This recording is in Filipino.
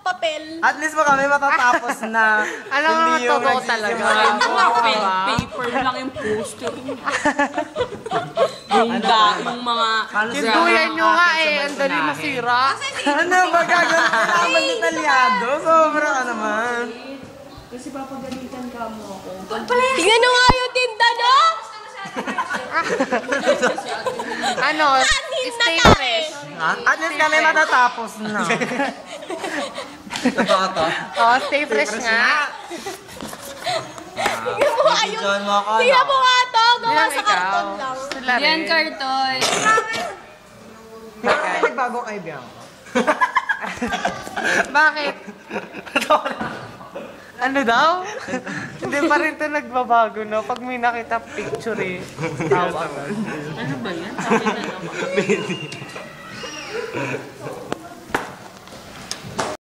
papel. At least kami matatapos na. Alam mo, hindi yung totoo talaga. nagsisimula. Yung mga fake paper lang yung poster. Yung mga... Sinduyan nyo nga eh, ang dali masira. Ano ba gagawin? Kailangan detalyado. Sobra ka naman. Kasi papagalitan ka mo ako. Tingnan nyo nga yung tinda, no? Ano, Anin na stay tayo. fresh. At least kami matatapos na. Totoo to. Oh, stay fresh nga. Tingnan mo nga yung... John mo ako, Tingnan mo nga to, gawa Yan sa ikaw. karton lang. Sila Yan, rin. karton. Bakit nagbago kay Bianca? Bakit? Ano daw? Hindi pa rin ito nagbabago, no? Pag may nakita picture eh. Tawa. Ano ba yan? Sabi na naman.